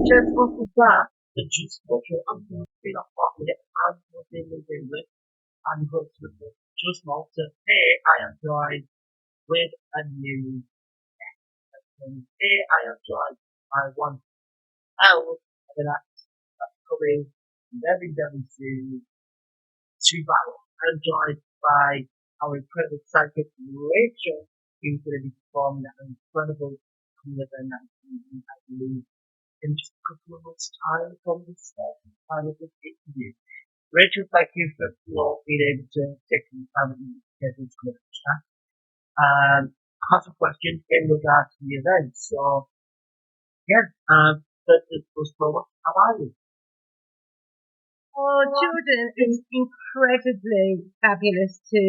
just off of that, the just okay, I'm going to be like, fuck it, I'm going to be living with, I'm going to just want to, hey, I am joined with a new and hey, I am joined by one else, and that's coming very, very soon to battle. I'm joined by our incredible psychic Rachel, who's going to be performing an incredible event that I believe in just a couple of months' time from this time of this interview. Rachel, thank you for being able to take some time and get into the chat. I have a question in regards to the event. So, yeah, let's just go. How are you? Oh, Jordan, it's incredibly fabulous to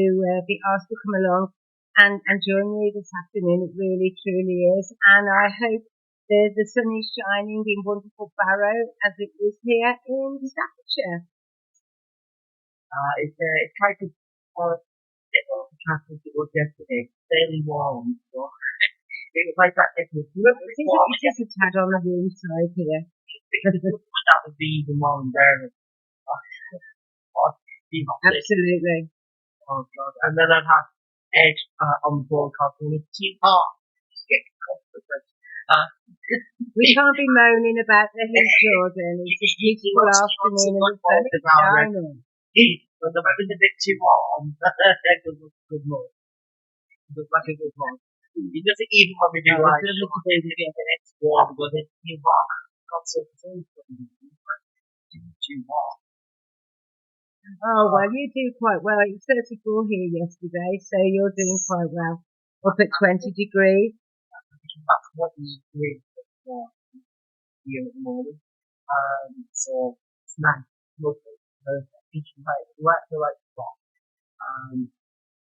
be asked to come along and join me this afternoon. It really, truly is. And I hope the sun is shining in wonderful Barrow as it is here in Staffordshire. It's kind of it was yesterday, fairly warm. So it was like that. It was warm. It's just a tad on the warm side here. That would be even more embarrassing. Absolutely. Oh God! And then I'd have Ed on the broadcast and it's too hot. We can't be moaning about the heat, Jordan. It's a beautiful afternoon and the sun is shining. But the weather's a bit too warm. That does look good more. It looks like a good one. It doesn't even when we do like it's warm, but it's too hot. Got so too hot. Oh, well, you do quite well. It was 34 here yesterday, so you're doing quite well. Up at 20 degrees. That's what you do here at the moment. So it's nice. Lovely. Perfect. Right the right spot.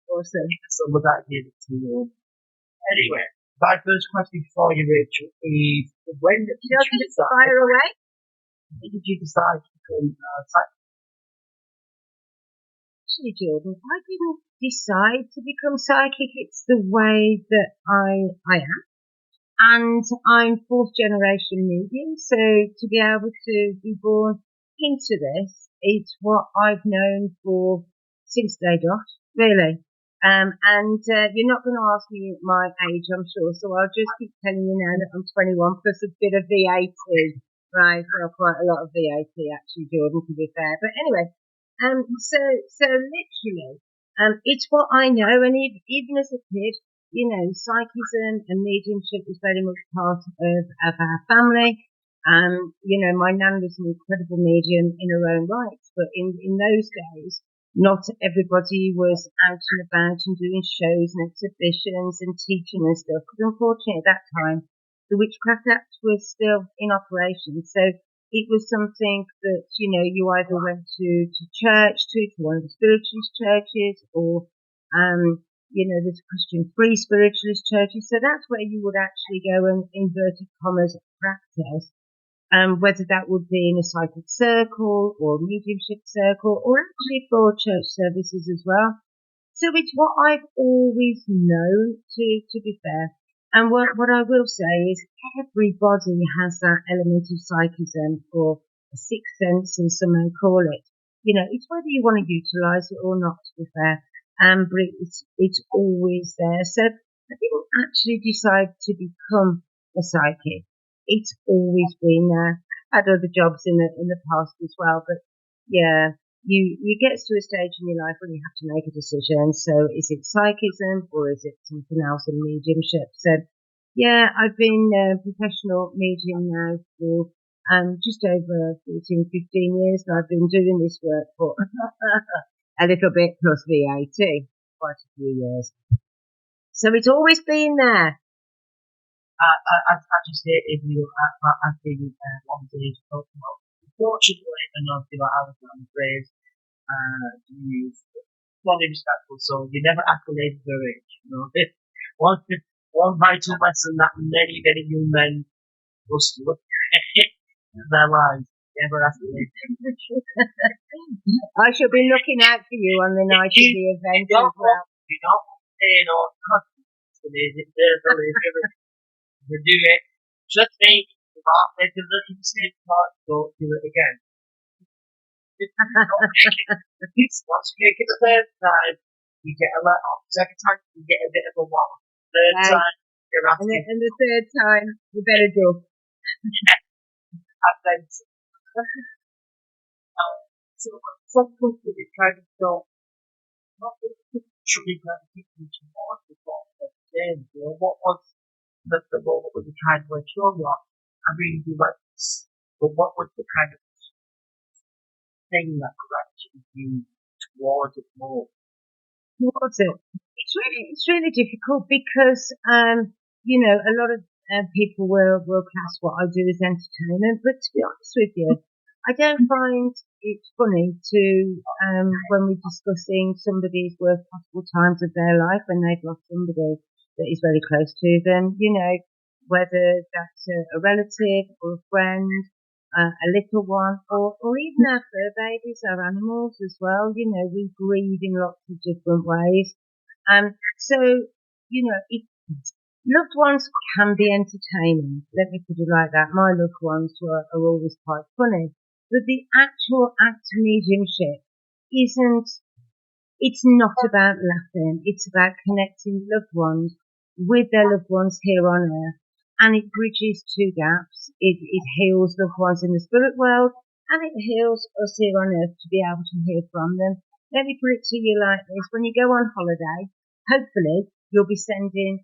Awesome. So with that here to anyway, my first question for you, Rachel, is when did you decide? Fire away. When did you decide to become psychic? Actually, Jordan, I didn't decide to become psychic. It's the way that I am. And I'm fourth generation medium, so to be able to be born into this, it's what I've known for since day dot, really. And you're not going to ask me my age, I'm sure, so I'll just keep telling you now that I'm 21 plus a bit of VAT. Right, well, quite a lot of VAT actually, Jordan, to be fair. But anyway, so literally, it's what I know, and even as a kid, you know, psychism and mediumship was very much part of our family. You know, my nan was an incredible medium in her own right, but in those days, not everybody was out and about and doing shows and exhibitions and teaching and stuff, because unfortunately at that time, the Witchcraft Act was still in operation. So it was something that, you know, you either went to church, to one of the spiritualist churches, or, you know, there's Christian free spiritualist churches. So that's where you would actually go and, inverted commas, practice. Whether that would be in a psychic circle or mediumship circle, or actually for church services as well. So it's what I've always known, to be fair. And what I will say is everybody has that element of psychism, or a sixth sense, as some may call it. You know, it's whether you want to utilise it or not, to be fair. But it's always there. So I didn't actually decide to become a psychic. It's always been there. I had other jobs in the past as well, but yeah, you get to a stage in your life when you have to make a decision. So is it psychism or is it something else in mediumship? So yeah, I've been a professional medium now for just over 14, 15 years, and I've been doing this work for a little bit plus VAT, quite a few years. So it's always been there. I just hate it. I've been one day talking about. Unfortunately, and not I was raised to use not respectful, so you never ask a lady her age. You know, one vital lesson that many young men must look in their lives. Never ask a lady. I shall be looking out for you on the night of the event as well. You don't say no. We do it. Trust me, part, maybe look at the same part, don't do it again. If you don't make it, once you make it the third time, you get a let off. Second time, you get a bit of a wow. Third Right. time, you're And asking, and the third time, you better do. and then so some people they kind of don't, not really should be kind of thinking too much before saying, you know, what was the moment when you kind of went, you know what, I really do like this, but what was the kind of thing that could actually be towards it more? Towards it. It's really difficult because a lot of people will class what I do as entertainment, but to be honest with you, I don't find it funny to when we're discussing somebody's worst possible times of their life when they've lost somebody that is very close to them, whether that's a relative or a friend, a little one, or even our fur babies, our animals as well. We grieve in lots of different ways. So, loved ones can be entertaining. Let me put it like that. My loved ones are always quite funny. But the actual act of mediumship it's not about laughing. It's about connecting loved ones with their loved ones here on earth. And it bridges two gaps. It heals loved ones in the spirit world, and it heals us here on earth to be able to hear from them. Let me put it to you like this. When you go on holiday, hopefully you'll be sending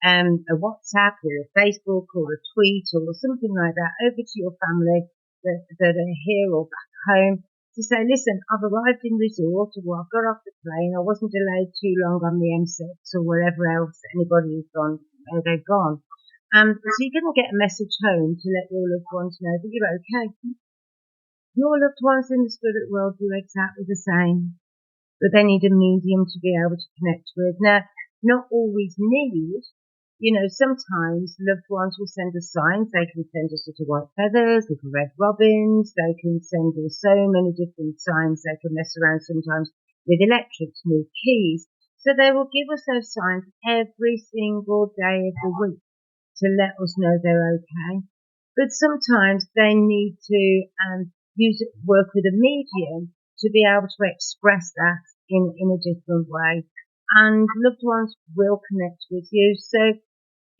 a WhatsApp or a Facebook or a tweet or something like that over to your family that are here or back home to say, listen, I've arrived in resort, or I've got off the plane, I wasn't delayed too long on the M6 or wherever else anybody has gone, they've gone. So you're going to get a message home to let your loved ones know that you're okay. Your loved ones in the spirit world do exactly the same, but they need a medium to be able to connect with. Now, not always need, sometimes loved ones will send us signs. They can send us little white feathers, little red robins. They can send us so many different signs. They can mess around sometimes with electrics, move keys. So they will give us those signs every single day of the week to let us know they're okay. But sometimes they need to work with a medium to be able to express that in a different way. And loved ones will connect with you. So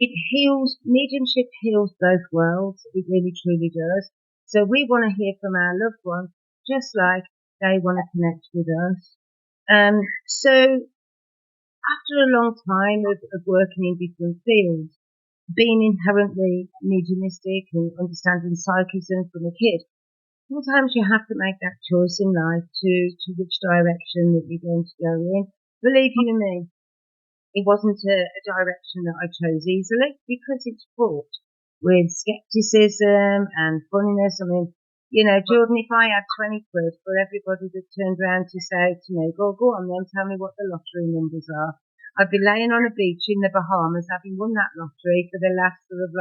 it heals, mediumship heals both worlds. It really, truly does. So we want to hear from our loved ones just like they want to connect with us. So after a long time of working in different fields, being inherently mediumistic and understanding psychism from a kid, sometimes you have to make that choice in life to which direction that you're going to go in. Believe you me, it wasn't a direction that I chose easily because it's fraught with skepticism and funniness. I mean, Jordan, if I had 20 quid for everybody that turned around to say to me, go on then, tell me what the lottery numbers are, I'd be laying on a beach in the Bahamas having won that lottery for the last sort of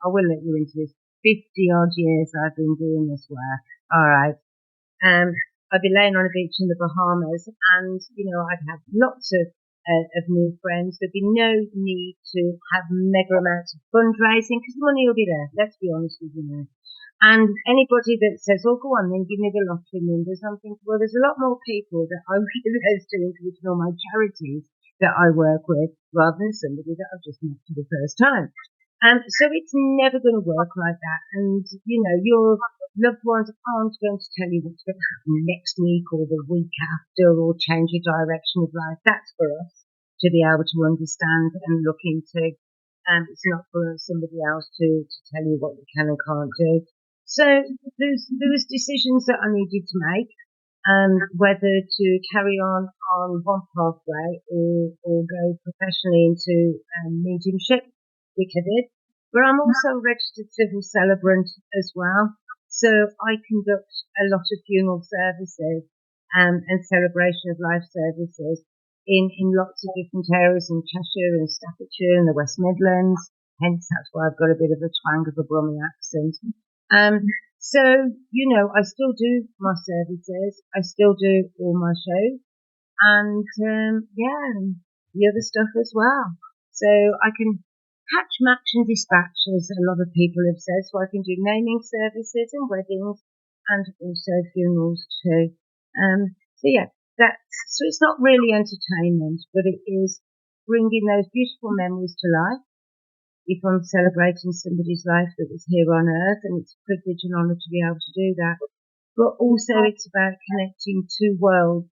I will let you into this, 50 odd years I've been doing this work. All right. I'd be laying on a beach in the Bahamas and, I'd have lots of new friends. There'd be no need to have mega amounts of fundraising because the money will be there. Let's be honest with you now. And anybody that says, oh, go on then, give me the lottery numbers, I'm thinking, well, there's a lot more people that I realise to include in all my charities that I work with rather than somebody that I've just met for the first time. So it's never going to work like that. And, your loved ones aren't going to tell you what's going to happen next week or the week after or change your direction of life. That's for us to be able to understand and look into. It's not for somebody else to tell you what you can and can't do. So there was decisions that I needed to make. Whether to carry on one pathway or go professionally into mediumship, which I did. But I'm also a registered civil celebrant as well. So I conduct a lot of funeral services and celebration of life services in lots of different areas in Cheshire and Staffordshire and the West Midlands. Hence, that's why I've got a bit of a twang of a Brummie accent. So, I still do my services. I still do all my shows. And, the other stuff as well. So I can Catch, match and dispatch, as a lot of people have said, so I can do naming services and weddings and also funerals too. So yeah, so it's not really entertainment, but it is bringing those beautiful memories to life. If I'm celebrating somebody's life that was here on earth, and it's a privilege and honour to be able to do that. But also it's about connecting two worlds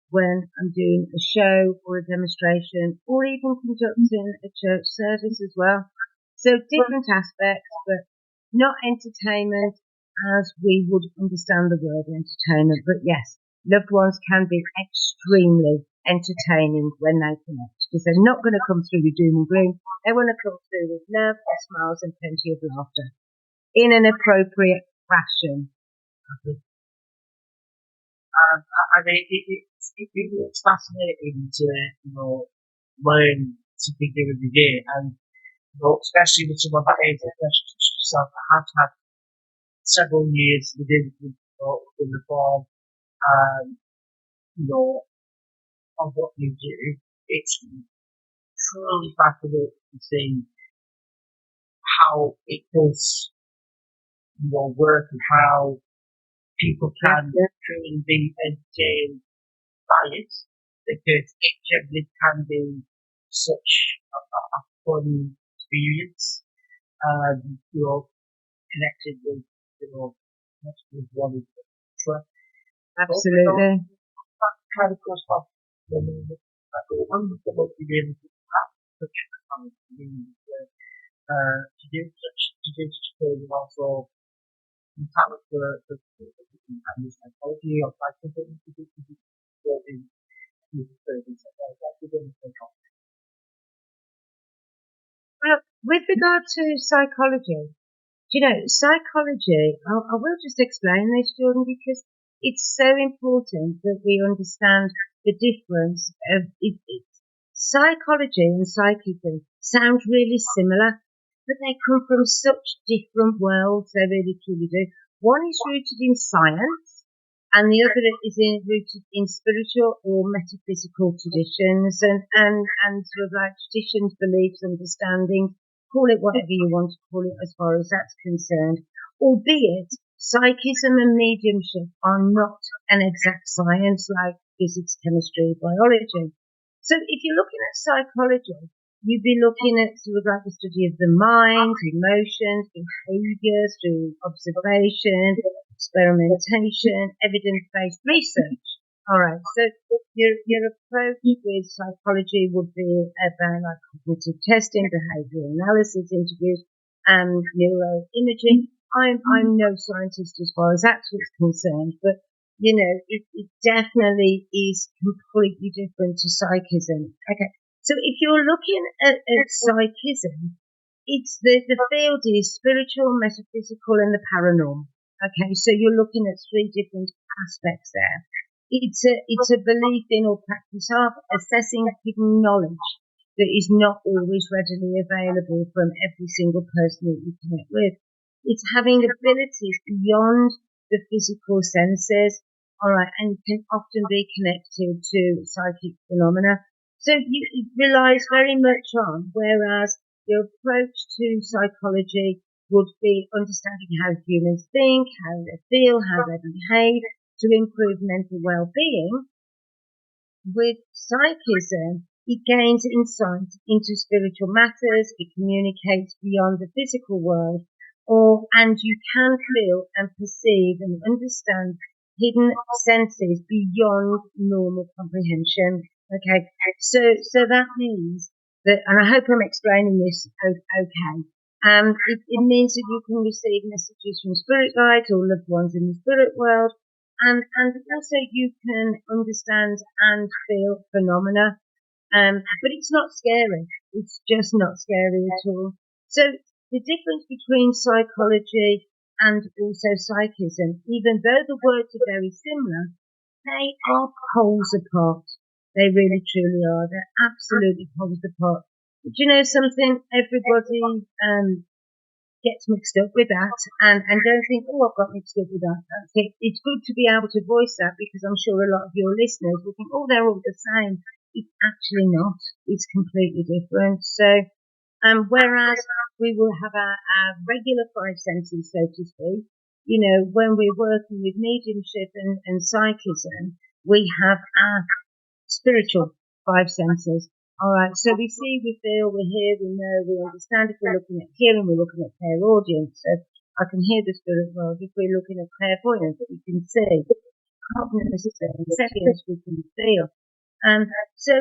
when I'm doing a show or a demonstration or even conducting a church service as well. So different aspects, but not entertainment as we would understand the word entertainment. But yes, loved ones can be extremely entertaining when they connect, because they're not going to come through with doom and gloom. They want to come through with love, smiles and plenty of laughter in an appropriate fashion. I mean, it's fascinating to, learn something new every day, and, especially with someone that age, especially yourself, I have had several years within the form, of what you do. It's truly fascinating to see how it does, work, and how people can truly be entertained by it, because it generally can be such a fun experience, connected with, one another. Absolutely. That kind of goes back to the wonderful to be able to have such a kind of to do such things, and also the talent for psychology or psychology to do in music service. That's a good thing. Well, with regard to psychology, psychology, I will just explain this, Jordan, because it's so important that we understand the difference of it. Psychology and psychism sound really similar, but they come from such different worlds. They really truly do. One is rooted in science, and the other is rooted in spiritual or metaphysical traditions and sort of like traditions, beliefs, understandings. Call it whatever you want to call it as far as that's concerned. Albeit, psychism and mediumship are not an exact science like physics, chemistry, biology. So if you're looking at psychology, you'd be looking at sort of like the study of the mind, emotions, behaviours through observation, experimentation, evidence-based research. All right, so your approach with psychology would be about like cognitive testing, behavioural analysis, interviews, and neuroimaging. I'm no scientist as far as that's concerned, but it definitely is completely different to psychism. Okay, so if you're looking at psychism, it's the field is spiritual, metaphysical, and the paranormal. Okay, so you're looking at three different aspects there. It's a belief in or practice of assessing hidden knowledge that is not always readily available from every single person that you connect with. It's having abilities beyond the physical senses, all right, and can often be connected to psychic phenomena. So it relies very much on, whereas the approach to psychology would be understanding how humans think, how they feel, how they behave, to improve mental well-being. With psychism, it gains insight into spiritual matters, it communicates beyond the physical world, and you can feel and perceive and understand hidden senses beyond normal comprehension. Okay, so that means that, and I hope I'm explaining this okay. It means that you can receive messages from spirit guides or loved ones in the spirit world. And also you can understand and feel phenomena, but it's not scary. It's just not scary at all. So the difference between psychology and also psychism, even though the words are very similar, they are poles apart. They really truly are. They're absolutely poles apart. But you know something? Everybody gets mixed up with that and don't think, oh, I've got mixed up with that. It's good to be able to voice that, because I'm sure a lot of your listeners will think, oh, they're all the same. It's actually not. It's completely different. So Whereas we will have our regular five senses, so to speak. You know, when we're working with mediumship and psychism, we have our spiritual five senses. All right, so we see, we feel, we hear, we know, we understand. If we're looking at hearing, we're looking at clairaudience. So I can hear the spirit world. If we're looking at clairvoyance, we can see. Cognizance, we can feel. So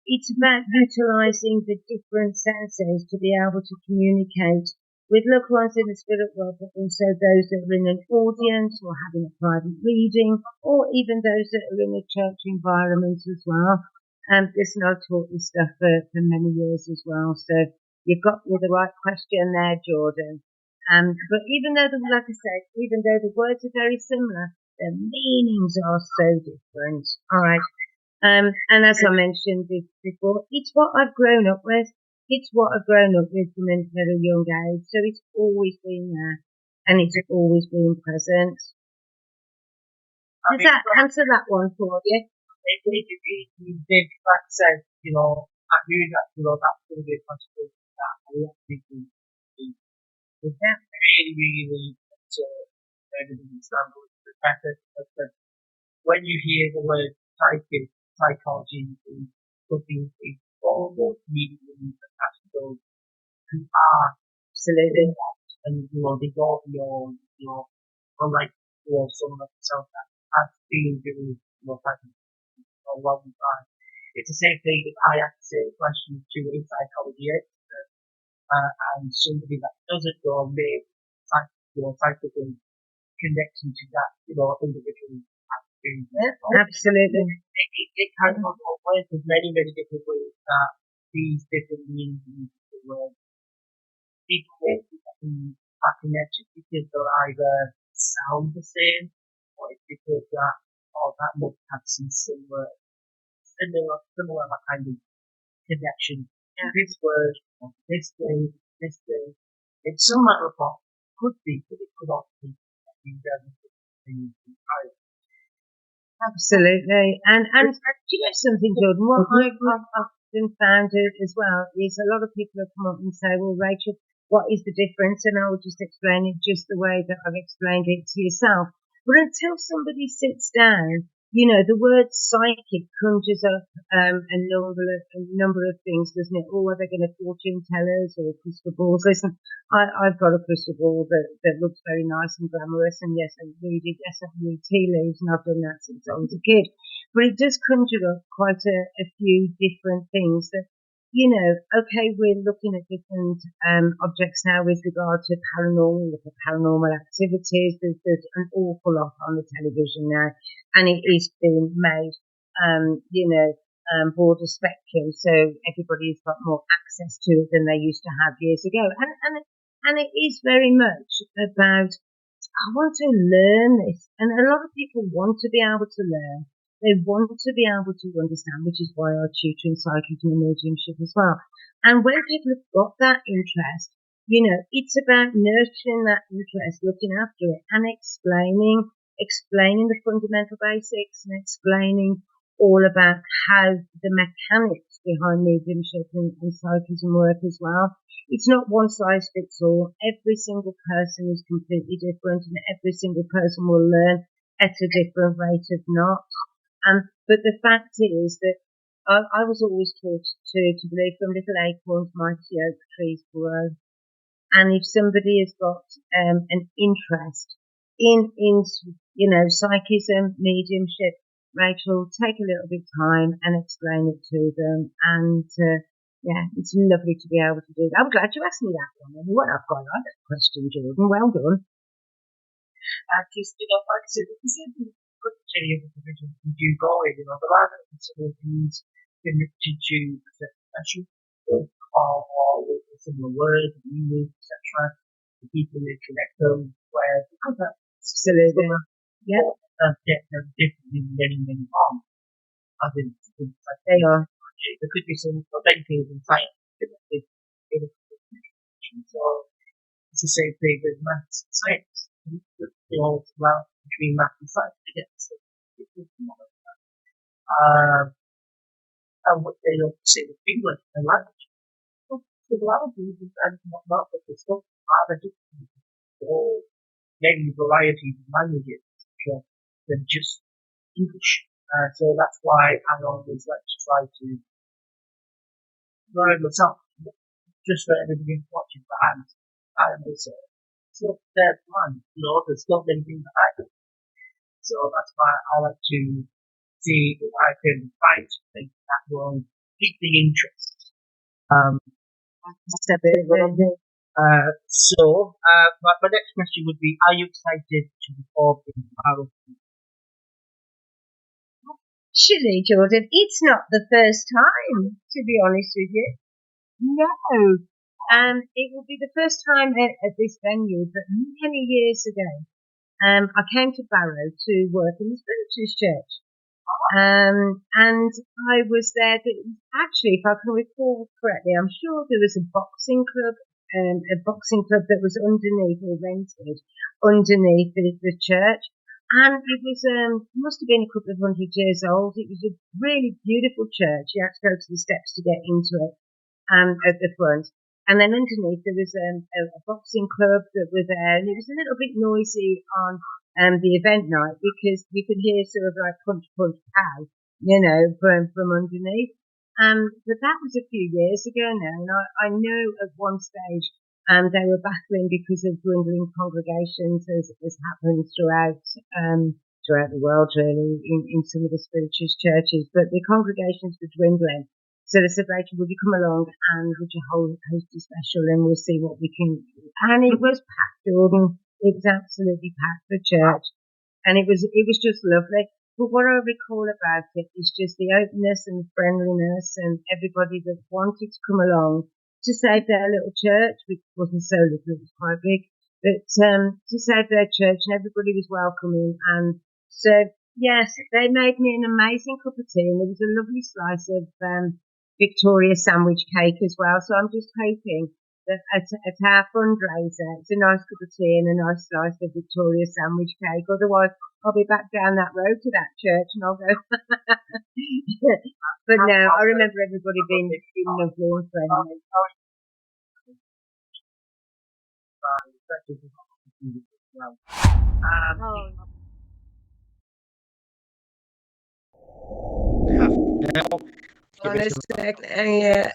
it's about utilising the different senses to be able to communicate with loved ones in the spirit world, but also those that are in an audience or having a private reading, or even those that are in a church environment as well. Listen, I've taught this stuff for many years as well, so you've got me the right question there, Jordan. But even though, like I said, even though the words are very similar, the meanings are so different. All right. And as I mentioned before, it's what I've grown up with. It's what I've grown up with from a very young age. So it's always been there, and it's always been present. Does that answer that one for you? It did, like I said, I knew that, that's going to be a possibility that a lot of people do. Yeah. Really, really to understand the better. But when you hear the word psychology, looking for more mediums and astros who are Absolutely. and they go beyond, unlike someone like yourself that has been doing psychology for a long time. It's the same thing if I have to say the question to a psychology expert and somebody that doesn't know maybe psychical connection to that individual. Yeah, absolutely. It can go both ways. There's many, many different ways that these different meanings of words people are connected because they'll either sound the same or it's because that must have some similar kind of connection. Yeah. This word or this thing, in some matter of fact, could be, but it could also be things entirely. Absolutely. And do you know something, Jordan? What I've often found it as well is a lot of people have come up and say, well, Rachel, what is the difference? And I will just explain it just the way that I've explained it to yourself. But until somebody sits down, the word psychic conjures up a number of things, doesn't it? Oh, are they going to fortune tellers or crystal balls? Listen, I've got a crystal ball that looks very nice and glamorous, and yes, I read it. Yes, I read tea leaves, and I've done that since I was a kid. But it does conjure up quite a few different things that, okay, we're looking at different objects now with regard to paranormal activities. There's an awful lot on the television now, and it is being made, broader spectrum, so everybody's got more access to it than they used to have years ago. And it is very much about, I want to learn this, and a lot of people want to be able to learn. They want to be able to understand, which is why I tutor in psychiatry and mediumship as well. And when people have got that interest, it's about nurturing that interest, looking after it, and explaining the fundamental basics and explaining all about how the mechanics behind mediumship and psychism work as well. It's not one size fits all. Every single person is completely different, and every single person will learn at a different rate of knots. But the fact is that I was always taught to believe from little acorns mighty oak trees grow. And if somebody has got an interest in psychism, mediumship, Rachel, take a little bit of time and explain it to them. And it's lovely to be able to do that. I'm glad you asked me that one. Well, I've got that question, Jordan. Well done. Just like I said, good individuals who do go in, there are some things connected to the special or with a similar word, meaning, etc. The people they connect them where because that's absolutely they're different in many, many forms. As in, like they are. There could be some big things in science connected in so it's the same thing with maths and science. Well, between math and science, and what they don't say with English and language. similarities and whatnot, but they still have a different or many varieties of languages than just English. So that's why I always like to try to learn myself, just for everybody watching behind. I am also still their plan, there's still many things that I do. So that's why I like to see if I can find something that will pique the interest. Um, Absolutely. my next question would be: are you excited to perform in Paris? Actually, Jordan, it's not the first time, to be honest with you. No. It will be the first time at this venue, but many years ago, I came to Barrow to work in the Spiritualist Church. And I was there. Actually, if I can recall correctly, I'm sure there was a boxing club that was underneath or rented underneath the church. And it was, must have been a couple of 100 years old. It was a really beautiful church. You had to go to the steps to get into it, at the front. And then underneath there was a boxing club that was there, and it was a little bit noisy on the event night because you could hear sort of like punch, punch, pow, from underneath. But that was a few years ago now, and I know at one stage they were battling because of dwindling congregations, as happened throughout the world, really, in some of the spiritualist churches. But the congregations were dwindling. So they said, Rachel, would you come along and would you host a special and we'll see what we can do. And it was packed, Jordan. It was absolutely packed, the church. And it was just lovely. But what I recall about it is just the openness and the friendliness and everybody that wanted to come along to save their little church, which wasn't so little, it was quite big, but to save their church, and everybody was welcoming. And so, yes, they made me an amazing cup of tea, and there was a lovely slice of Victoria sandwich cake as well. So I'm just hoping that at our fundraiser, it's a nice cup of tea and a nice slice of Victoria sandwich cake. Otherwise, I'll be back down that road to that church and I'll go. But no, I remember everybody being lovely and friendly. Yeah.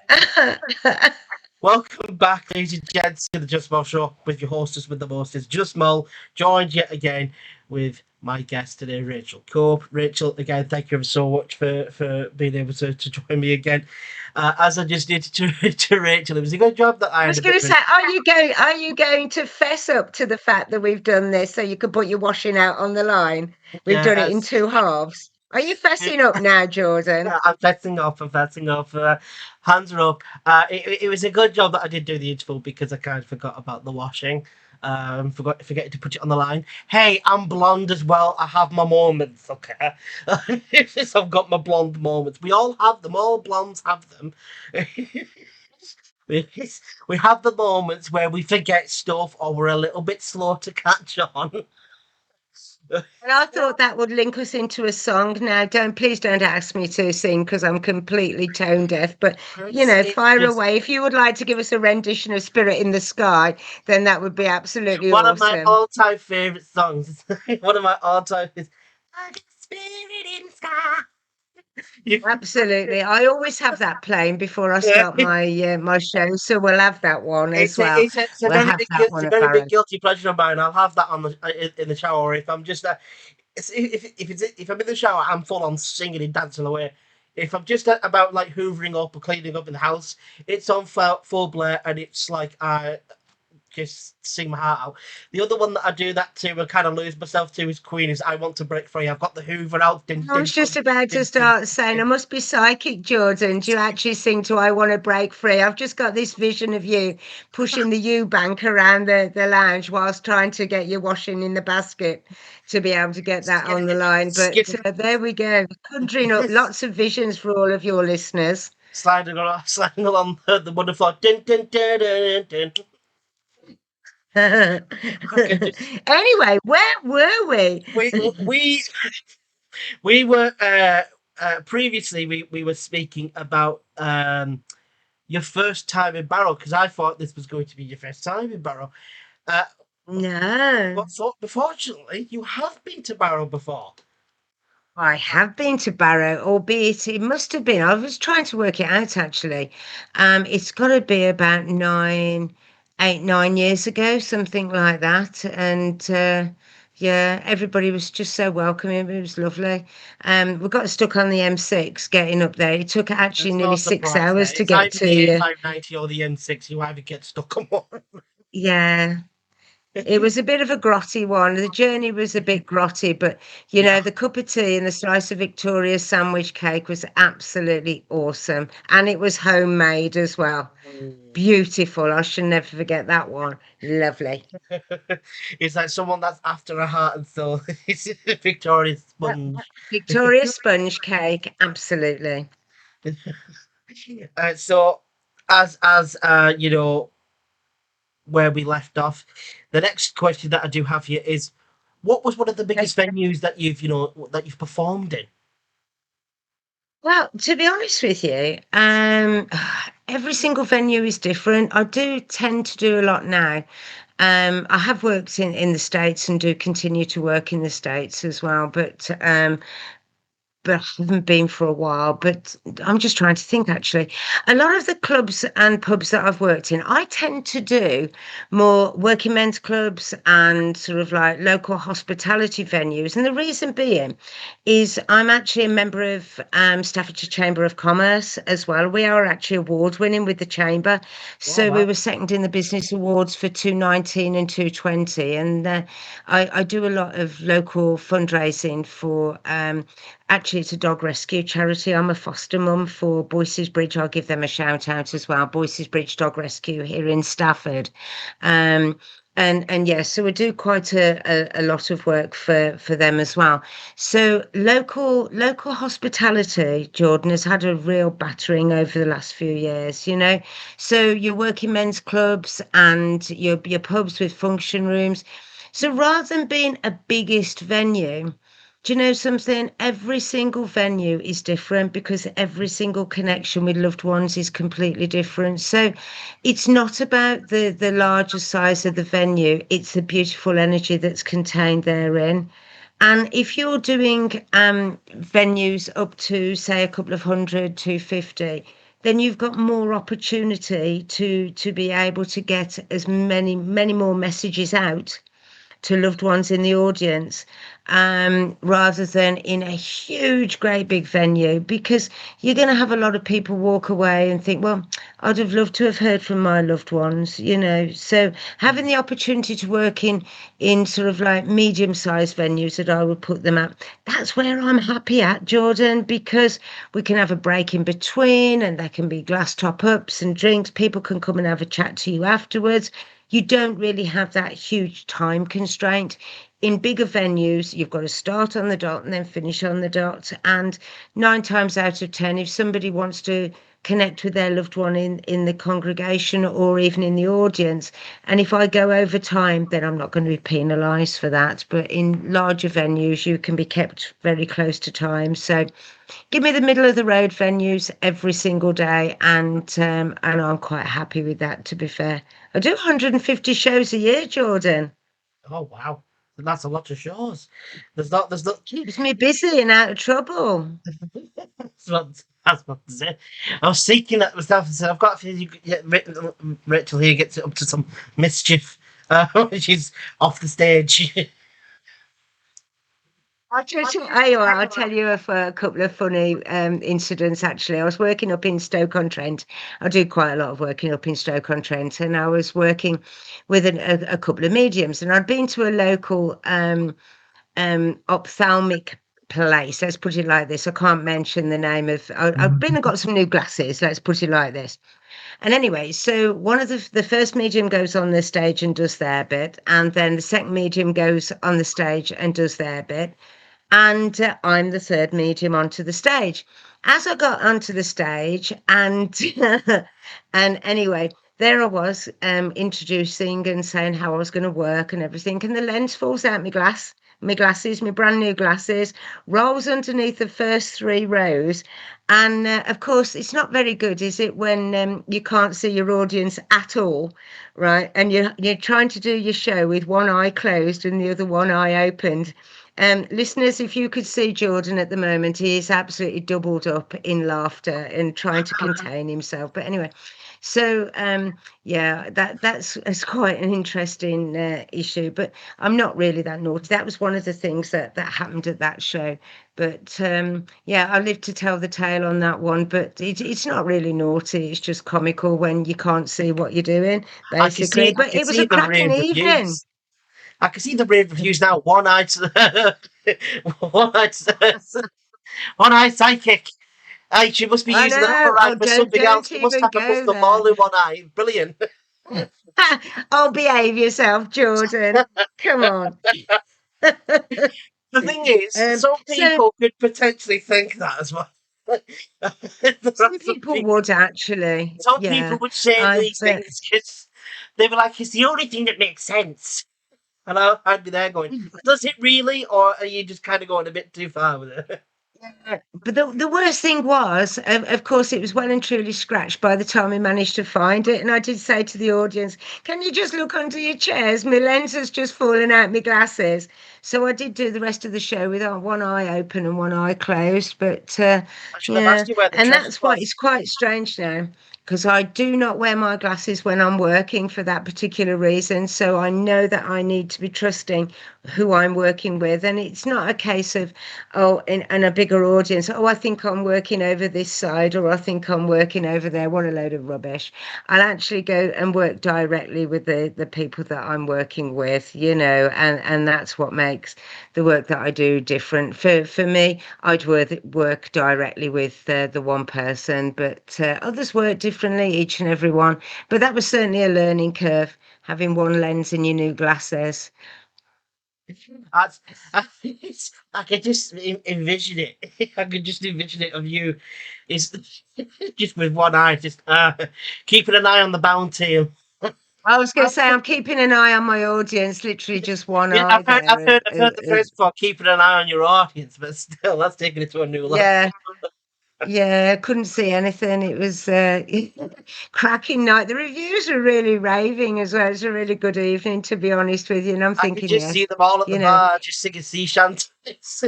Welcome back, ladies and gents, to the Just Mole Show with your hostess with the mostest, Just Mole, joined yet again with my guest today, Rachel Cope. Rachel, again, thank you so much for being able to join me again. As I just did to Rachel, it was a good job that I was going to say, are you going to fess up to the fact that we've done this so you can put your washing out on the line? We've done it in two halves. Are you fessing up now, Jordan? Yeah, I'm fessing off. Hands are up. It was a good job that I did do the interval because I kind of forgot about the washing. Forgetting to put it on the line. Hey, I'm blonde as well. I have my moments, okay? I've got my blonde moments. We all have them. All blondes have them. We have the moments where we forget stuff or we're a little bit slow to catch on. And I thought that would link us into a song. Now, please don't ask me to sing because I'm completely tone deaf. But fire away. If you would like to give us a rendition of "Spirit in the Sky," then that would be absolutely one awesome. of my all-time favorite songs. One of my all-time is "Spirit in the Sky." Absolutely, I always have that playing before I start my show, so we'll have that one as well. It's a We'll very have big, that one at very big Barrow. guilty pleasure of mine. I'll have that on in the shower. If I'm just if I'm in the shower, I'm full on singing and dancing away. If I'm just about like hoovering up or cleaning up in the house, it's on full blare and it's like I just sing my heart out. The other one that I do that to and kind of lose myself to is Queen. Is I Want to Break Free. I've got the Hoover out. I was just about to start saying, I must be psychic, Jordan. Do you actually sing to "I Want to Break Free"? I've just got this vision of you pushing the U-bank around the lounge whilst trying to get your washing in the basket to be able to get that on the line. But there we go. Conjuring up lots of visions for all of your listeners. Sliding along the wonderful. Dun, dun, dun, dun, dun. Anyway, where were we? We were previously we were speaking about your first time in Barrow? Because I thought this was going to be your first time in Barrow. Uh, No. but but fortunately, you have been to Barrow before. I have been to Barrow, albeit it must have been. I was trying to work it out actually. It's got to be about 9 years ago, something like that. And yeah, everybody was just so welcoming. It was lovely. We got stuck on the M6 getting up there. It took actually There's nearly no six surprise there. hours to It's get either to the you. A590 or the N6. You either get stuck on one. Yeah. It was a bit of a grotty one. The journey was a bit grotty, but Yeah. the cup of tea and the slice of Victoria sandwich cake was absolutely awesome. And it was homemade as well. Mm. Beautiful. I shall never forget that one. Lovely. It's like someone that's after a heart and soul. It's Victoria's Uh, sponge. Victoria sponge cake, absolutely. So, you know, where we left off, the next question that I do have here is, what was one of the biggest venues that you've performed in? Well, to be honest with you, every single venue is different. I do tend to do a lot now. I have worked in the States and do continue to work in the States as well, but I haven't been for a while. But I'm just trying to think actually. A lot of the clubs and pubs that I've worked in, I tend to do more working men's clubs and sort of like local hospitality venues. And the reason being is I'm actually a member of Staffordshire Chamber of Commerce as well. We are actually award winning with the Chamber. Oh So we wow. were second in the Business Awards for 2019 and 2020. And I do a lot of local fundraising for actually, it's a dog rescue charity. I'm a foster mum for Boyce's Bridge. I'll give them a shout out as well. Boyce's Bridge Dog Rescue here in Stafford. Um, and yes, so we do quite a lot of work for them as well. So local hospitality, Jordan, has had a real battering over the last few years, you know. So your working men's clubs and your pubs with function rooms. So rather than being a biggest venue, do you know something? Every single venue is different because every single connection with loved ones is completely different. So it's not about the larger size of the venue, it's the beautiful energy that's contained therein. And if you're doing venues up to say a couple of 250, then you've got more opportunity to be able to get as many more messages out to loved ones in the audience, rather than in a huge, great big venue, because you're going to have a lot of people walk away and think, well, I'd have loved to have heard from my loved ones, you know. So having the opportunity to work in sort of like medium-sized venues that I would put them at, that's where I'm happy at, Jordan, because we can have a break in between and there can be glass top ups and drinks. People can come and have a chat to you afterwards. You don't really have that huge time constraint. In bigger venues, you've got to start on the dot and then finish on the dot. And 9 times out of 10, if somebody wants to connect with their loved one in the congregation or even in the audience, and if I go over time, then I'm not going to be penalised for that. But in larger venues, you can be kept very close to time. So give me the middle of the road venues every single day, and I'm quite happy with that. To be fair, I do 150 shows a year, Jordan. Oh wow. That's a lot of shows. There's not. Keeps me busy and out of trouble. That's what to say. I was seeking that myself and said, I've got a feeling Rachel here gets it up to some mischief when she's off the stage. I'll tell you a couple of funny incidents. Actually, I was working up in Stoke-on-Trent. I do quite a lot of working up in Stoke-on-Trent, and I was working with a couple of mediums, and I'd been to a local ophthalmic place. Let's put it like this. I can't mention the name of. I've been and got some new glasses. Let's put it like this. And anyway, so one of the first medium goes on the stage and does their bit, and then the second medium goes on the stage and does their bit, and I'm the third medium onto the stage. As I got onto the stage, and and anyway, there I was, introducing and saying how I was going to work and everything, and the lens falls out my glasses, my brand new glasses, rolls underneath the first three rows, and of course it's not very good, is it, when you can't see your audience at all, right? And you're trying to do your show with one eye closed and the other one eye opened. Listeners, if you could see Jordan at the moment, he is absolutely doubled up in laughter and trying to contain himself. But anyway, so yeah, that's quite an interesting issue. But I'm not really that naughty. That was one of the things that happened at that show. But yeah, I live to tell the tale on that one. But it's not really naughty. It's just comical when you can't see what you're doing, basically. I But can it was see a the cracking rave evening. reviews. I can see the rave reviews now. One-eyed, one-eyed, one-eyed psychic. Hey, she must be I using that know. override Oh, for don't something else. don't She must even have a go crystal there. ball in one eye. Brilliant. Oh, behave yourself, Jordan. Come on. The thing is, some So people could potentially think that as well. There are some people would actually, some people yeah. would say I these but things because they were like, it's the only thing that makes sense. And I'd be there going, does it really? Or are you just kind of going a bit too far with it? but the worst thing was, of course, it was well and truly scratched by the time we managed to find it. And I did say to the audience, "Can you just look under your chairs? My lens has just fallen out my glasses." So I did do the rest of the show with one eye open and one eye closed. But I should have yeah, asked you where the and treasure that's why was. it's quite strange now, because I do not wear my glasses when I'm working for that particular reason. So I know that I need to be trusting who I'm working with, and it's not a case of, oh, and a bigger audience. Oh, I think I'm working over this side, or I think I'm working over there. What a load of rubbish. I'll actually go and work directly with the people that I'm working with, and that's what makes the work that I do different. For me, I'd work directly with the one person, but others work differently, each and every one. But that was certainly a learning curve, having one lens in your new glasses. I, I could just envision it. I could just envision it of you, is just with one eye, just keeping an eye on the bounty. I was going to say, I'm keeping an eye on my audience, literally just one Yeah, eye there. I've heard the phrase before, keeping an eye on your audience, but still, that's taking it to a new level. Yeah, yeah, I couldn't see anything. It was cracking night. The reviews were really raving as well. It's a really good evening, to be honest with you. And I'm I could thinking, just see yes, them all at the you know, bar, just singing sea shanties.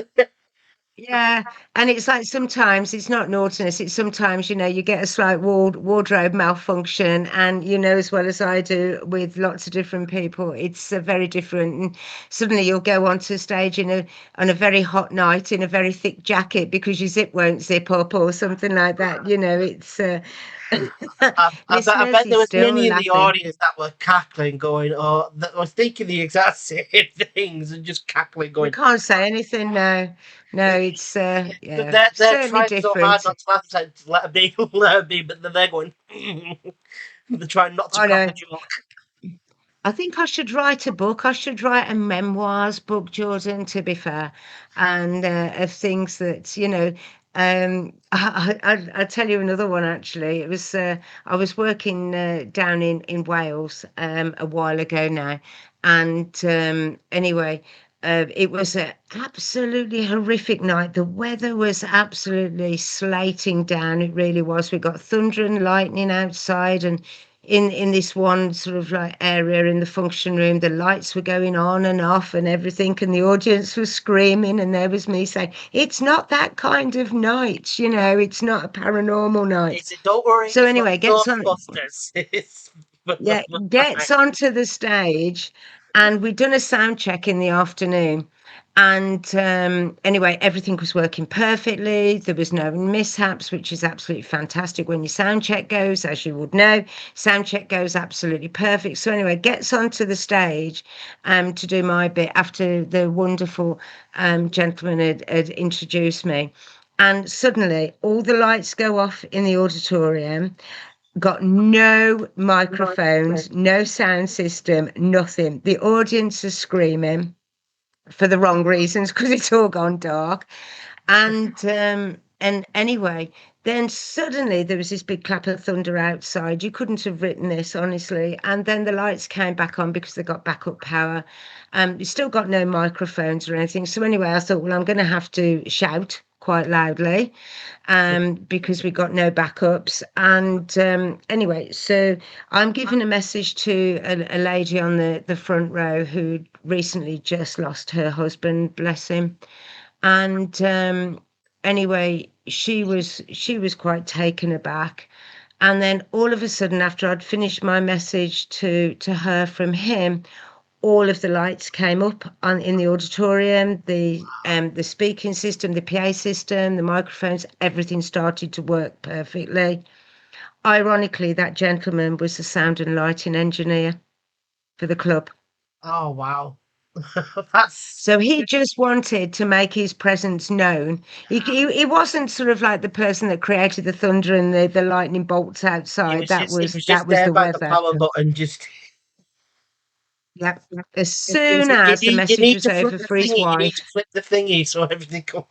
yeah, and it's like sometimes it's not naughtiness. It's sometimes, you get a slight wardrobe malfunction, and as well as I do with lots of different people, it's very different. And suddenly you'll go onto stage on a very hot night in a very thick jacket because your zip won't zip up or something like that. It's I listeners, bet there he's was still many in the laughing. audience that were cackling, going, "Oh," that were thinking the exact same things and just cackling, We going. can't say anything now. No, it's But yeah, they're certainly trying so hard different. not to laugh, like, to let her be, let her be, but then they're going. They're trying not to I crack a know. joke. I think I should write a book. I should write a memoirs book, Jordan, to be fair, and of things that, I'll tell you another one actually. It was, I was working down in Wales a while ago now. And anyway, it was an absolutely horrific night. The weather was absolutely slating down. It really was. We got thunder and lightning outside, and in this one sort of like area in the function room, the lights were going on and off and everything, and the audience was screaming, and there was me saying, it's not that kind of night, it's not a paranormal night. It's don't worry, So it's not anyway, Ghostbusters. It's yeah, gets onto the stage, and we'd done a sound check in the afternoon. And anyway, everything was working perfectly. There was no mishaps, which is absolutely fantastic when your sound check goes, as you would know. Sound check goes absolutely perfect. So anyway, gets onto the stage to do my bit after the wonderful gentleman had introduced me. And suddenly all the lights go off in the auditorium, got no microphones, no sound system, nothing. The audience is screaming for the wrong reasons because it's all gone dark. And anyway, Then suddenly there was this big clap of thunder outside. You couldn't have written this, honestly. And then the lights came back on because they got backup power. You still got no microphones or anything. So anyway, I thought, well, I'm going to have to shout quite loudly because we got no backups. And anyway, so I'm giving a message to a lady on the front row who recently just lost her husband, bless him. And anyway, she was quite taken aback. And then all of a sudden, after I'd finished my message to her from him, all of the lights came up on in the auditorium, the speaking system, the PA system, the microphones, everything started to work perfectly. Ironically, that gentleman was the sound and lighting engineer for the club. Oh wow, that's So he just wanted to make his presence known. He wasn't sort of like the person that created the thunder and the lightning bolts outside. That it was was that just was there the by the weather. power button. Just Yep. As it soon was like, as the you message need was to flip over the for his thingy. You need wife, to flip the thingy so everything comes.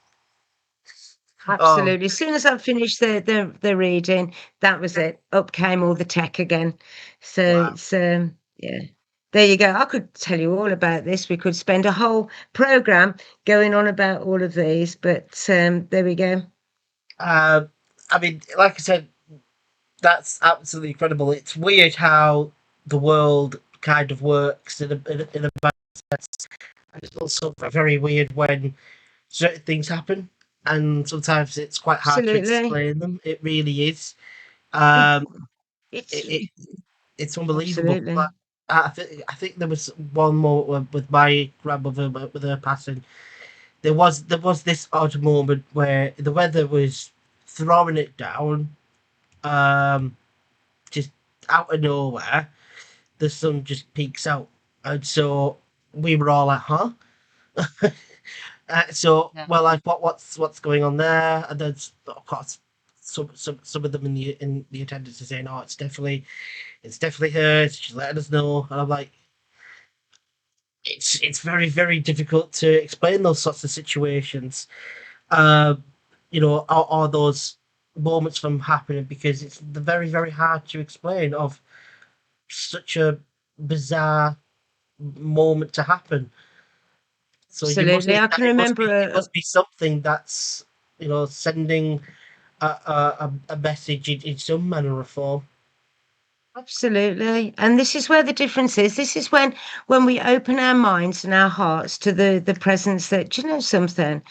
Oh absolutely. As soon as I finished the reading, that was it. Up came all the tech again. So wow. it's yeah. There you go. I could tell you all about this. We could spend a whole program going on about all of these, but there we go. Um, I mean, like I said, that's absolutely incredible. It's weird how the world kind of works in a bad sense. And it's also very weird when certain things happen, and sometimes it's quite hard to Absolutely. explain them. It really is. Um, It's it, it's unbelievable. Like, absolutely. I think there was one moment with my grandmother with her passing. There was this odd moment where the weather was throwing it down, um, just out of nowhere. The sun just peaks out, and so we were all like, "Huh." Yeah. Well, like, what's going on there? And then, of course, some of them in the attendance are saying, "Oh, it's definitely her. She's letting us know." And I'm like, it's very very difficult to explain those sorts of situations. Um, are those moments from happening because it's very very hard to explain of such a bizarre moment to happen. So you must Absolutely. I can remember it must be something that's sending a message in some manner or form. absolutely. And this is where the difference is. This is when we open our minds and our hearts to the presence that, do you know something?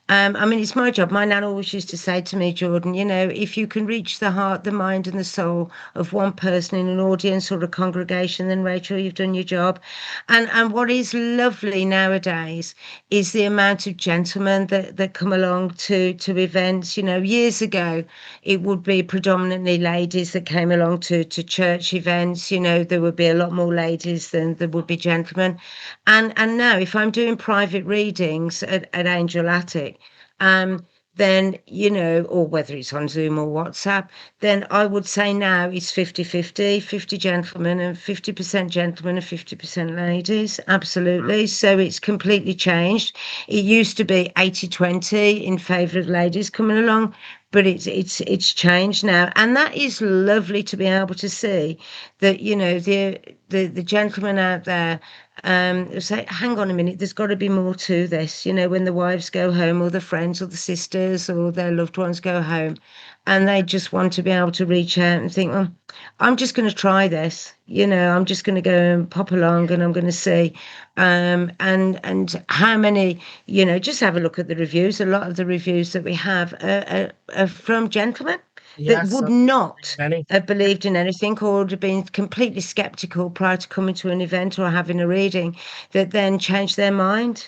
I mean, it's my job. My nan always used to say to me, Jordan, if you can reach the heart, the mind, and the soul of one person in an audience or a congregation, then Rachel, you've done your job. And what is lovely nowadays is the amount of gentlemen that come along to events. Years ago, it would be predominantly ladies that came along to church events. There would be a lot more ladies than there would be gentlemen. And now, if I'm doing private readings at Angel Attic, um, then, or whether it's on Zoom or WhatsApp, then I would say now it's 50-50, 50 gentlemen and 50% gentlemen and 50% ladies. Absolutely. So it's completely changed. It used to be 80-20 in favour of ladies coming along, but it's changed now. And that is lovely to be able to see that, the gentlemen out there say, hang on a minute, there's got to be more to this. When the wives go home or the friends or the sisters or their loved ones go home and they just want to be able to reach out and think, well, I'm just going to try this. I'm just going to go and pop along and I'm going to see. And how many, just have a look at the reviews. A lot of the reviews that we have are from gentlemen that Yes, would not many. have believed in anything or would have been completely skeptical prior to coming to an event or having a reading, that then changed their mind,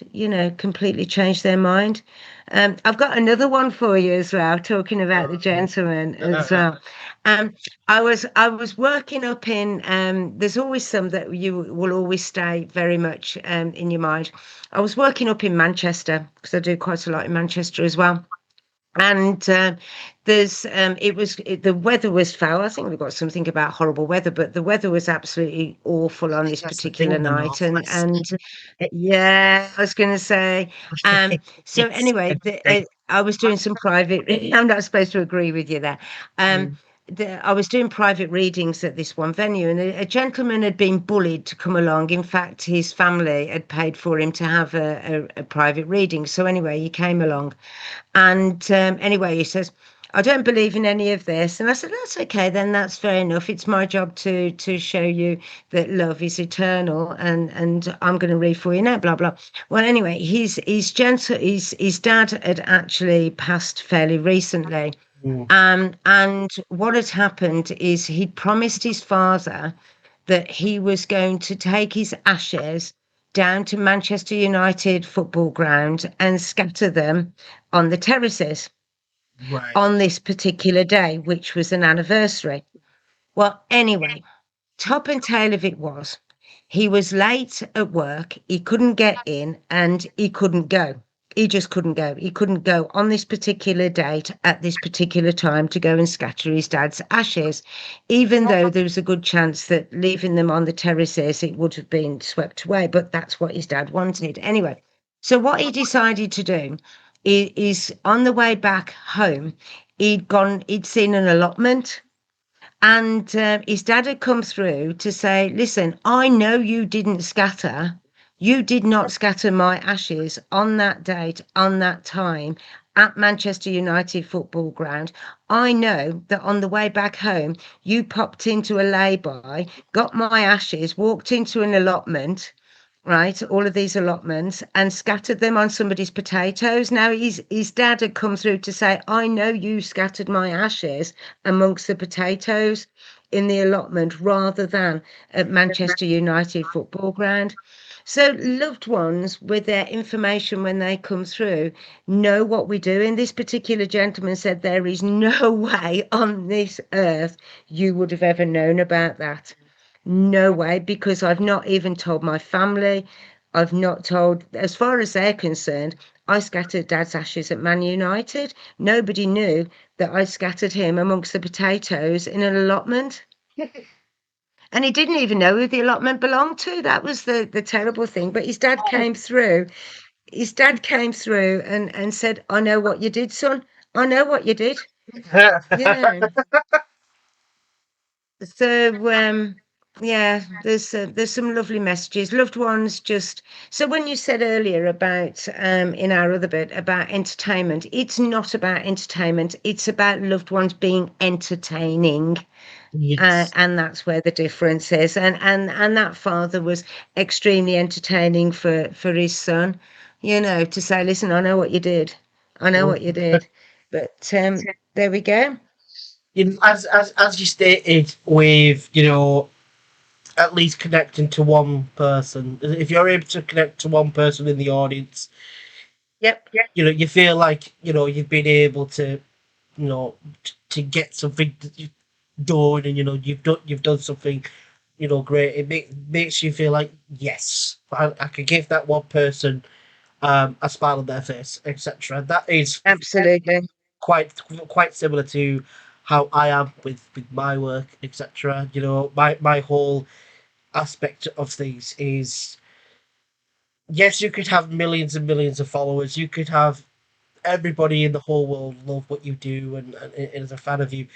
completely changed their mind. I've got another one for you as well, talking about the gentleman as well. Um, I was working up in there's always some that you will always stay very much in your mind. I was working up in Manchester because I do quite a lot in Manchester as well. And the weather was foul. I think we got something about horrible weather, but the weather was absolutely awful on this That's the thing particular in the night. northwest. Yeah, I was going to say. So It's anyway, everything. I was doing some private. I'm not supposed to agree with you there. Um, Mm. I was doing private readings at this one venue, and a gentleman had been bullied to come along. In fact, his family had paid for him to have a private reading. So anyway, he came along, and anyway, he says, I don't believe in any of this. And I said, that's okay, then that's fair enough. It's my job to show you that love is eternal, and I'm going to read for you now, blah, blah. Well, anyway, his dad had actually passed fairly recently. Mm. And what had happened is he'd promised his father that he was going to take his ashes down to Manchester United football ground and scatter them on the terraces Right. on this particular day, which was an anniversary. Well, anyway, top and tail of it was he was late at work, he couldn't get in, and he couldn't go. He just couldn't go. He couldn't go on this particular date at this particular time to go and scatter his dad's ashes, even though there was a good chance that leaving them on the terraces, it would have been swept away. But that's what his dad wanted. Anyway, so what he decided to do is on the way back home, he'd seen an allotment, and his dad had come through to say, listen, I know you did not scatter my ashes on that date, on that time at Manchester United football ground. I know that on the way back home, you popped into a lay-by, got my ashes, walked into an allotment, right, all of these allotments, and scattered them on somebody's potatoes. Now his dad had come through to say, I know you scattered my ashes amongst the potatoes in the allotment rather than at Manchester United football ground. So loved ones with their information when they come through know what we do. And this particular gentleman said there is no way on this earth you would have ever known about that. No way, because I've not even told my family. I've not told, as far as they're concerned, I scattered Dad's ashes at Man United. Nobody knew that I scattered him amongst the potatoes in an allotment. And he didn't even know who the allotment belonged to. That was the terrible thing. But his dad came through. His dad came through and said, I know what you did, son. I know what you did. You know. So yeah, there's some lovely messages. Loved ones just so when you said earlier about in our other bit about entertainment, it's not about entertainment, it's about loved ones being entertaining. Yes. And that's where the difference is. And that father was extremely entertaining for his son, you know, to say, listen, I know what you did. I know what you did. But there we go. As you stated, with at least connecting to one person. If you're able to connect to one person in the audience, Yep. you feel like you've been able to to get something done, and you've done something great. It makes you feel like, yes, I could give that one person a smile on their face, etc. That is Absolutely. quite quite similar to how I am with my work, etc. My whole aspect of things is, yes, you could have millions and millions of followers. You could have everybody in the whole world love what you do and is a fan of you.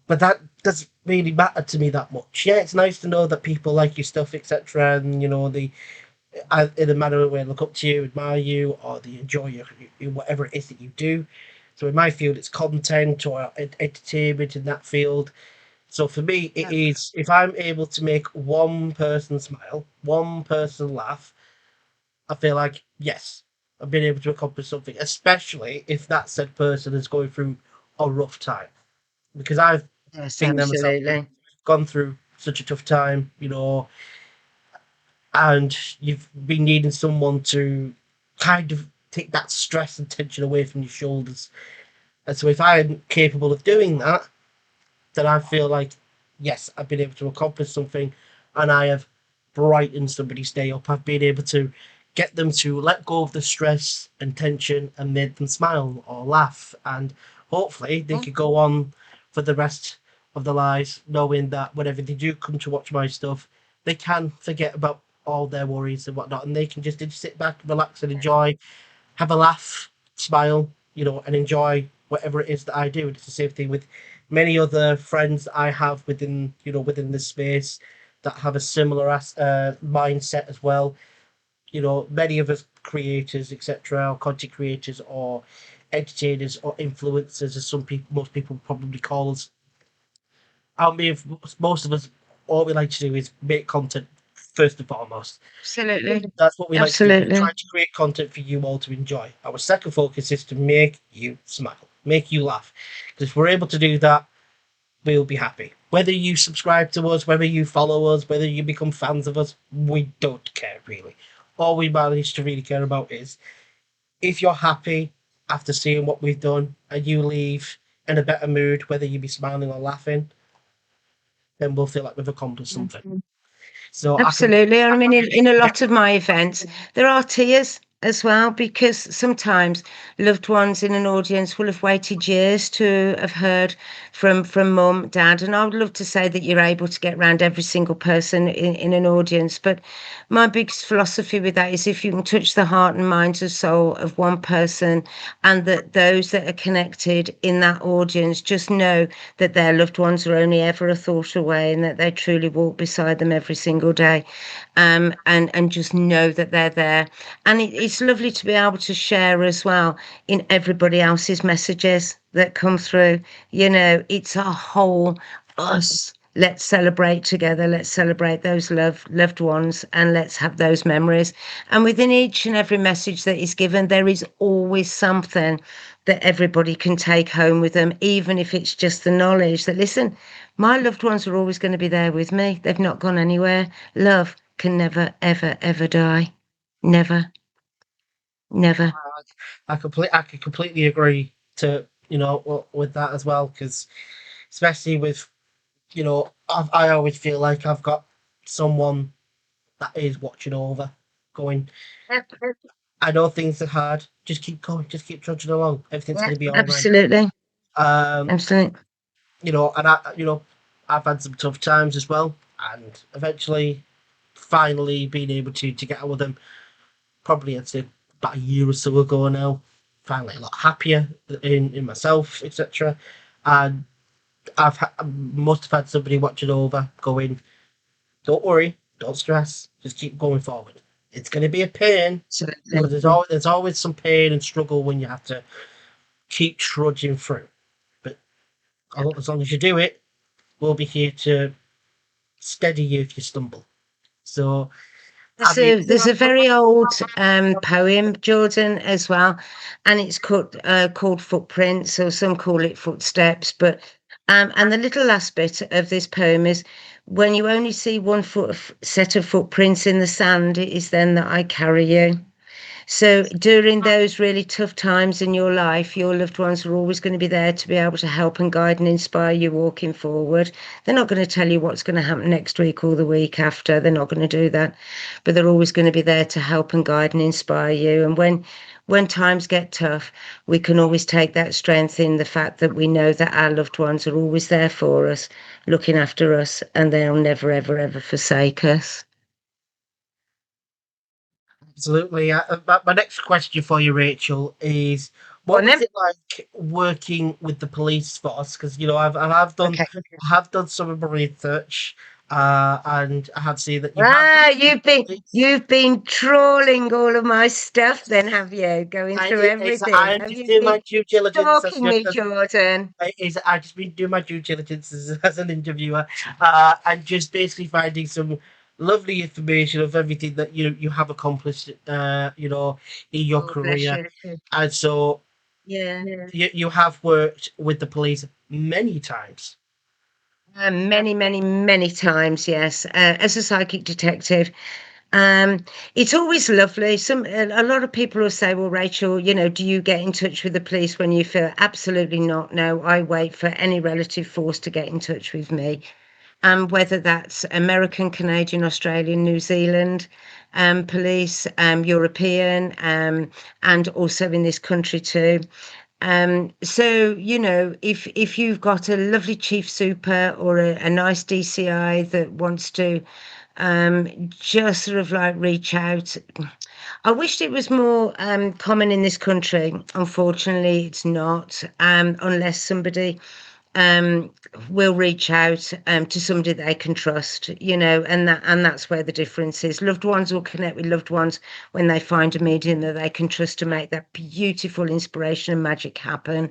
But that doesn't really matter to me that much. Yeah, it's nice to know that people like your stuff, etc. And in a manner where they look up to you, admire you, or they enjoy whatever it is that you do. So in my field, it's content or entertainment in that field. So for me, it Yep. is, if I'm able to make one person smile, one person laugh, I feel like, yes, I've been able to accomplish something, especially if that said person is going through a rough time. Because I've Yes, been there myself, absolutely. gone through such a tough time, and you've been needing someone to kind of take that stress and tension away from your shoulders. And so if I'm capable of doing that, then I feel like, yes, I've been able to accomplish something, and I have brightened somebody's day up. I've been able to get them to let go of the stress and tension and make them smile or laugh. And hopefully they could go on for the rest of their lives knowing that whenever they do come to watch my stuff, they can forget about all their worries and whatnot, and they can just sit back, relax, and enjoy, have a laugh, smile, and enjoy whatever it is that I do. It's the same thing with many other friends that I have within this space that have a similar mindset as well. Many of us creators, etc., or content creators, or entertainers, or influencers, as most people probably call us. I mean, most of us, all we like to do is make content first and foremost. Absolutely. That's what we like to do. We Absolutely. try to create content for you all to enjoy. Our second focus is to make you smile, make you laugh. Because if we're able to do that, we'll be happy. Whether you subscribe to us, whether you follow us, whether you become fans of us, we don't care really. All we manage to really care about is if you're happy after seeing what we've done and you leave in a better mood, whether you be smiling or laughing, then we'll feel like we've accomplished something. So I can Absolutely. I mean, in a lot of my events, there are tears as well, because sometimes loved ones in an audience will have waited years to have heard from mum, dad. And I would love to say that you're able to get around every single person in an audience. But my biggest philosophy with that is if you can touch the heart and minds and soul of one person, and that those that are connected in that audience just know that their loved ones are only ever a thought away, and that they truly walk beside them every single day, and just know that they're there. And it's lovely to be able to share as well in everybody else's messages that come through. It's a whole us. Let's celebrate together. Let's celebrate those loved ones, and let's have those memories. And within each and every message that is given, there is always something that everybody can take home with them, even if it's just the knowledge that, listen, my loved ones are always going to be there with me. They've not gone anywhere. Love can never, ever, ever die. Never, never. I can completely agree to with that as well, because especially with I always feel like I've got someone that is watching over, going, I know things are hard, just keep going, just keep trudging along, everything's Yeah, going to be all right. absolutely. um Absolutely. and I've had some tough times as well, and eventually finally being able to get out with them, probably I'd say about a year or so ago now, finally a lot happier in myself, etc. And must have had somebody watching over, going, "Don't worry, don't stress, just keep going forward. It's going to be a pain, Absolutely. but there's always some pain and struggle when you have to keep trudging through. But as long as you do it, we'll be here to steady you if you stumble." So, I mean, There's a very old poem, Jordan, as well, and it's called Footprints, or some call it Footsteps. But and the little last bit of this poem is, when you only see one set of footprints in the sand, it is then that I carry you. So during those really tough times in your life, your loved ones are always going to be there to be able to help and guide and inspire you walking forward. They're not going to tell you what's going to happen next week or the week after. They're not going to do that, but they're always going to be there to help and guide and inspire you. And when times get tough, we can always take that strength in the fact that we know that our loved ones are always there for us, looking after us, and they'll never, ever, ever forsake us. absolutely. My next question for you, Rachel, is Go what on was then. it like working with the police force? Because Okay. I have done some of my research, and I have seen that you have Ah, worked with the police. you've been trawling all of my stuff then, have you? Going through everything. I'm Have just you doing been my due diligence stalking me, Jordan? I just been doing my due diligence as an interviewer, and just basically finding some lovely information of everything that you have accomplished, in your Oh, bless career. you. And so Yeah. you have worked with the police many times. Many, many, many times, yes. As a psychic detective, um, it's always lovely. A lot of people will say, "Well, Rachel, do you get in touch with the police when you feel?" Absolutely not. No, I wait for any relative force to get in touch with me. Whether that's American, Canadian, Australian, New Zealand. police, European, and also in this country too. So, if you've got a lovely chief super or a nice DCI that wants to just sort of like reach out. I wished it was more common in this country. Unfortunately, it's not, unless somebody um, will reach out to somebody they can trust, and that's where the difference is. Loved ones will connect with loved ones when they find a medium that they can trust to make that beautiful inspiration and magic happen,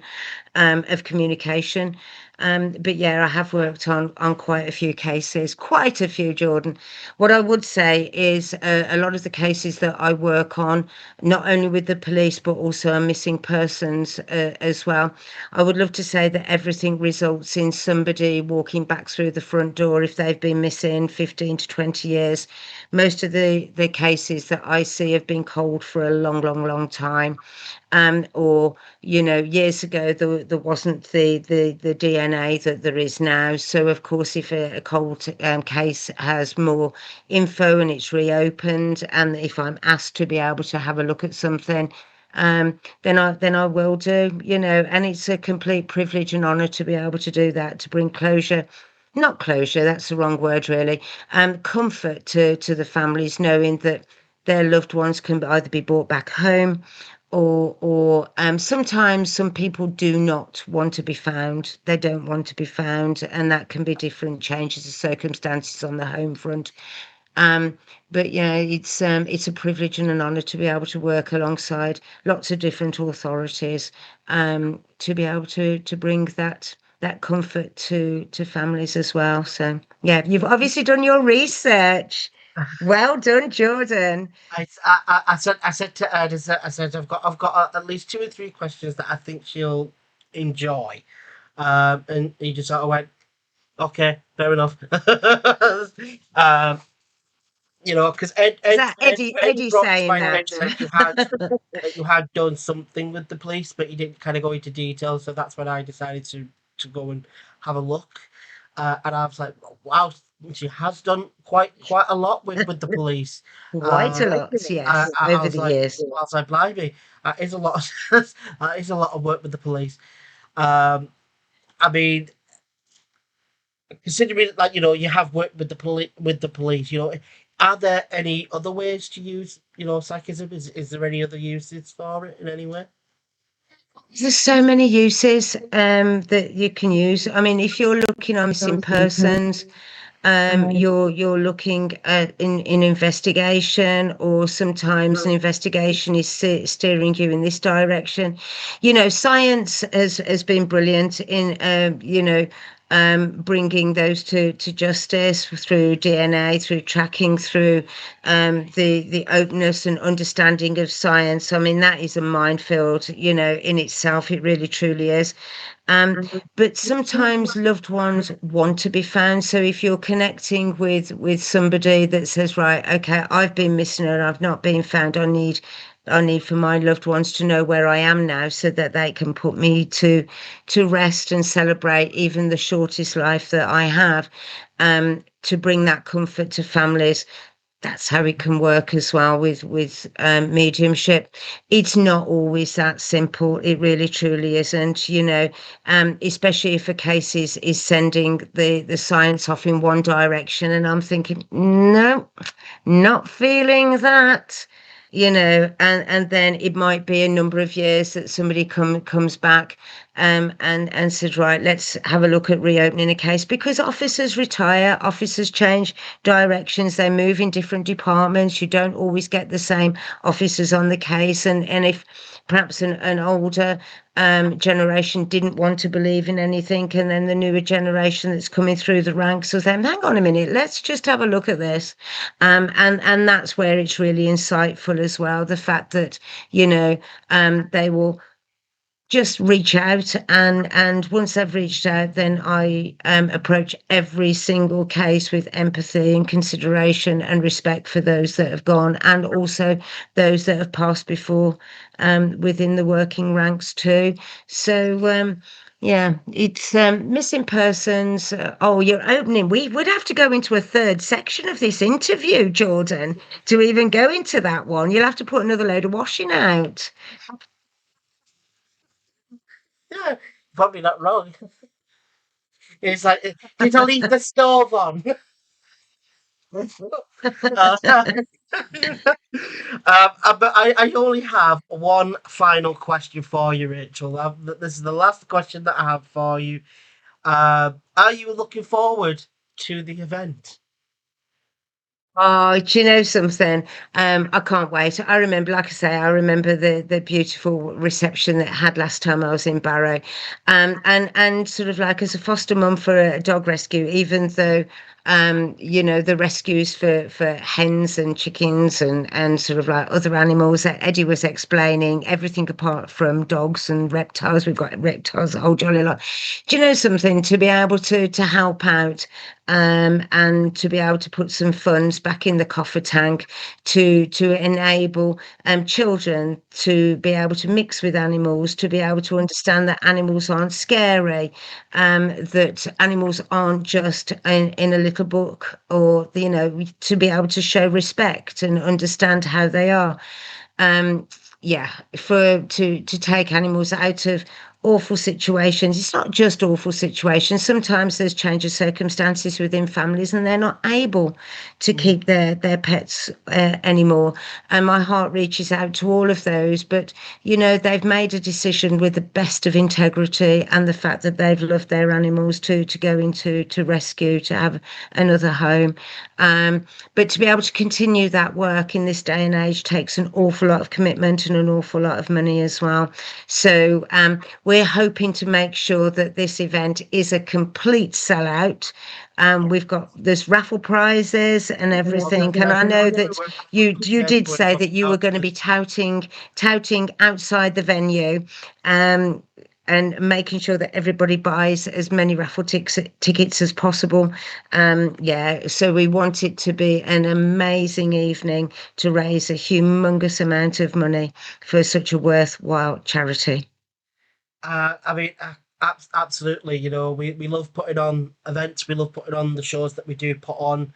of communication. But yeah, I have worked on quite a few cases, quite a few, Jordan. What I would say is a lot of the cases that I work on, not only with the police but also on missing persons as well. I would love to say that everything results in somebody walking back through the front door if they've been missing 15 to 20 years. Most of the cases that I see have been cold for a long, long, long time. Or years ago there wasn't the DNA that there is now. So of course, if a cold case has more info and it's reopened, and if I'm asked to be able to have a look at something, then I will do. And it's a complete privilege and honor to be able to do that, to bring closure. Not closure, that's the wrong word, really. Comfort to the families, knowing that their loved ones can either be brought back home, or sometimes some people do not want to be found. They don't want to be found, and that can be different changes of circumstances on the home front. Um, but yeah, it's a privilege and an honour to be able to work alongside lots of different authorities, to be able to bring that comfort to families as well. So yeah, you've obviously done your research. Well done, Jordan. I said to Ed, I said I've got at least two or three questions that I think she'll enjoy. And he just sort of went, okay, fair enough. um, because Ed, Is Ed, that Ed, Eddie? Ed Eddie brought to saying my that? attention that you had done something with the police, but you didn't kind of go into detail. So that's when I decided to go and have a look. And I was like, wow, she has done quite a lot with the police. Quite Uh, a lot, I, yes, I, I over was the like, years. I was like, blimey, that is a lot. That is a lot of work with the police. Um, I mean, considering like you have worked with the police, are there any other ways to use psychism? Is there any other uses for it in any way? There's so many uses that you can use. I mean, if you're looking on missing persons, you're looking at in investigation, or sometimes an investigation is steering you in this direction. Science has been brilliant in bringing those to justice through DNA, through tracking, through the openness and understanding of science. I mean, that is a minefield, in itself. It really truly is. Um, but sometimes loved ones want to be found. So if you're connecting with somebody that says, right, okay, I've been missing and I've not been found, I need for my loved ones to know where I am now, so that they can put me to rest and celebrate even the shortest life that I have, to bring that comfort to families. That's how it can work as well with mediumship. It's not always that simple. It really truly isn't. Especially if a case is sending the science off in one direction, and I'm thinking, no, not feeling that. And then it might be a number of years that somebody comes back, and said, right, let's have a look at reopening a case, because officers retire, officers change directions, they move in different departments. You don't always get the same officers on the case, and if perhaps an older generation didn't want to believe in anything, and then the newer generation that's coming through the ranks will say, hang on a minute, let's just have a look at this. And that's where it's really insightful as well, the fact that they will just reach out, and once they've reached out, then I approach every single case with empathy and consideration and respect for those that have gone, and also those that have passed before, within the working ranks too. So Yeah, it's missing persons. Oh, you're opening. We would have to go into a third section of this interview, Jordan, to even go into that one. You'll have to put another load of washing out. Yeah, probably not wrong. It's like, did I leave the stove on? But I only have one final question for you, Rachel. This is the last question that I have for you. Are you looking forward to the event? Oh, do you know something? I can't wait. I remember, like I say, I remember the beautiful reception that I had last time I was in Barrow. And sort of like as a foster mum for a dog rescue, even though the rescues for hens and chickens and sort of like other animals that Eddie was explaining, everything apart from dogs and reptiles. We've got reptiles a whole jolly lot. Do you know something? To be able to help out and to be able to put some funds back in the coffer tank to enable children to be able to mix with animals, to be able to understand that animals aren't scary, that animals aren't just in a little book, or to be able to show respect and understand how they are. um yeah, for to take animals out of awful situations. It's not just awful situations. Sometimes there's change of circumstances within families and they're not able to Mm. keep their pets anymore, and my heart reaches out to all of those. But they've made a decision with the best of integrity and the fact that they've loved their animals to go into to rescue, to have another home. But to be able to continue that work in this day and age takes an awful lot of commitment and an awful lot of money as well. So we're hoping to make sure that this event is a complete sellout. We've got there's raffle prizes and everything, and I know that you Yes, did say that you were going to be touting outside the venue. Um, and making sure that everybody buys as many raffle tickets as possible. Yeah, so we want it to be an amazing evening to raise a humongous amount of money for such a worthwhile charity. I mean, absolutely. We love putting on events. We love putting on the shows that we do put on.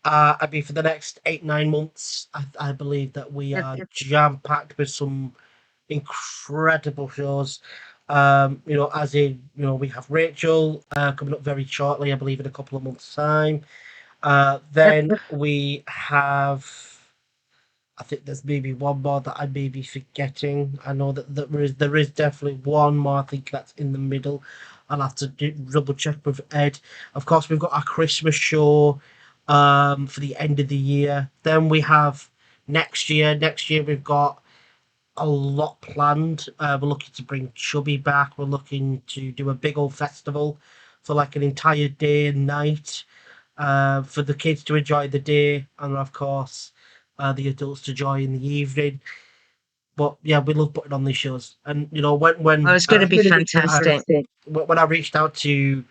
I mean, for the next 8, 9 months, I believe that we are jam packed with some incredible shows. As in, we have Rachel coming up very shortly, I believe, in a couple of months' time. Then we have, I think there's maybe one more that I may be forgetting. I know that there is definitely one more. I think that's in the middle. I'll have to double check with Ed. Of course, we've got our Christmas show for the end of the year. Then we have next year. Next year we've got a lot planned. We're looking to bring Chubby back. We're looking to do a big old festival for like an entire day and night for the kids to enjoy the day, and of course, the adults to enjoy in the evening. But yeah, we love putting on these shows, and Oh, it's going to be I, fantastic. when I reached out to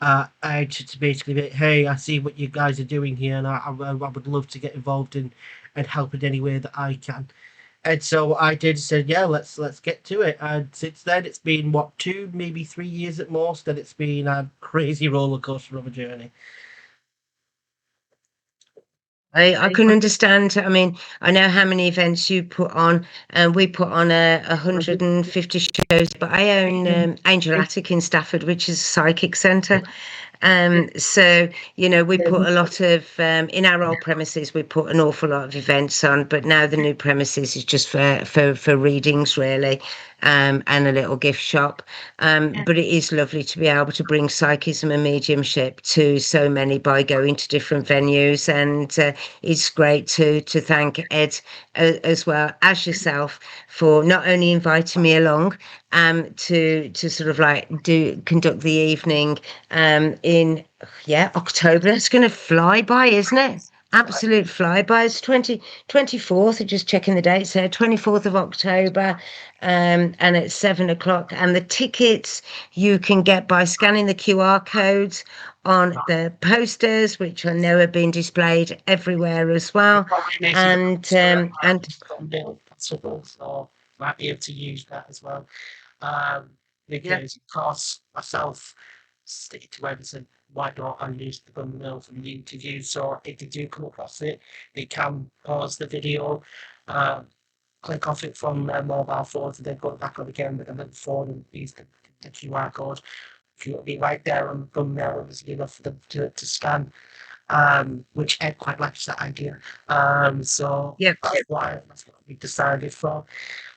Ed to basically be, hey, I see what you guys are doing here, and I would love to get involved and help in any way that I can. And so I did said, yeah, let's get to it. And since then, it's been what 2, maybe 3 years at most, and it's been a crazy roller coaster of a journey. I can understand. I mean, I know how many events you put on, and we put on 150 shows. But I own Angel Attic in Stafford, which is a psychic centre. So we put a lot of in our old premises. We put an awful lot of events on, but now the new premises is just for readings really, and a little gift shop. But it is lovely to be able to bring psychism and mediumship to so many by going to different venues, and it's great to thank Ed as well as yourself for not only inviting me along to sort of like do conduct the evening in October. It's going to fly by, isn't it? Absolute flyby. It's 24th. Just checking the dates there. 24th of October, and it's 7 o'clock. And the tickets you can get by scanning the QR codes on the posters, which I know are being displayed everywhere as well. And Possible, so might be able to use that as well. Um, because, of course, myself stick to everything. Why don't I use the thumbnail from the interview? So if they do come across it, they can pause the video, uh, click off it from their mobile phone, and then go back on again with another phone and use the QR code. It'll be right there on the thumbnail, and it's enough for them to scan. Which Ed quite likes that idea. So Yep. that's what we decided for.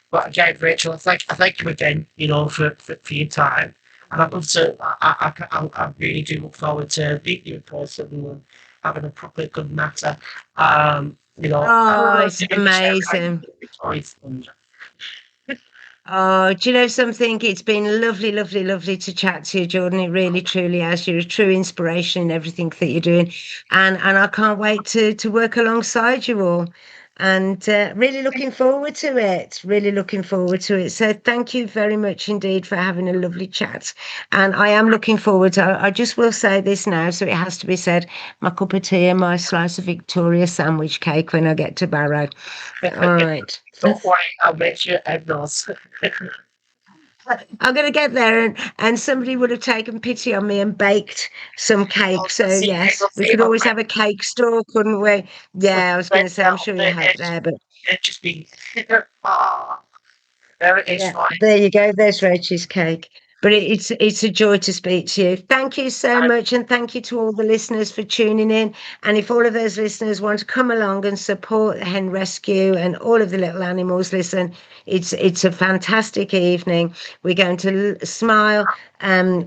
But again, Rachel, I thank you again, for your time. And I'd love to, I really do look forward to meeting you in person and having a proper good natter. Oh, it's amazing. Oh, do you know something? It's been lovely, lovely, lovely to chat to you, Jordan. It really, truly has. You're a true inspiration in everything that you're doing. And I can't wait to work alongside you all. And really looking forward to it. Really looking forward to it. So thank you very much indeed for having a lovely chat. And I am looking forward to, I just will say this now, so it has to be said, my cup of tea and my slice of Victoria sandwich cake when I get to Barrow. All right. Don't worry, I'll make sure Ed knows. I'm going to get there, and somebody would have taken pity on me and baked some cake. So yes, we could always have a cake store, couldn't we? Yeah, I was going to say, I'm sure you have there, but It just be, there it is. yeah, there you go. There's Rachel's cake. But it's a joy to speak to you. Thank you so much, and thank you to all the listeners for tuning in. And if all of those listeners want to come along and support the Hen Rescue and all of the little animals, listen, it's a fantastic evening. We're going to smile,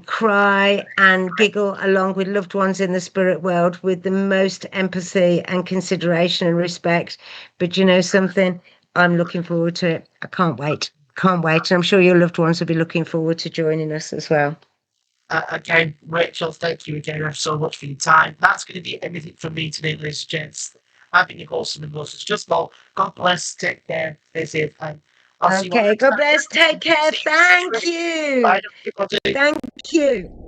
cry, and giggle along with loved ones in the spirit world with the most empathy and consideration and respect. But you know something? I'm looking forward to it. I can't wait. Can't wait. And I'm sure your loved ones will be looking forward to joining us as well. Again, Rachel, thank you again so much for your time. That's going to be everything from me today, ladies and gents. I've been your host and most. It's just all. God bless. Take care. Stay safe. And I'll see you Okay. next God time. bless. Take care. Thank you. Bye, everybody. Thank you.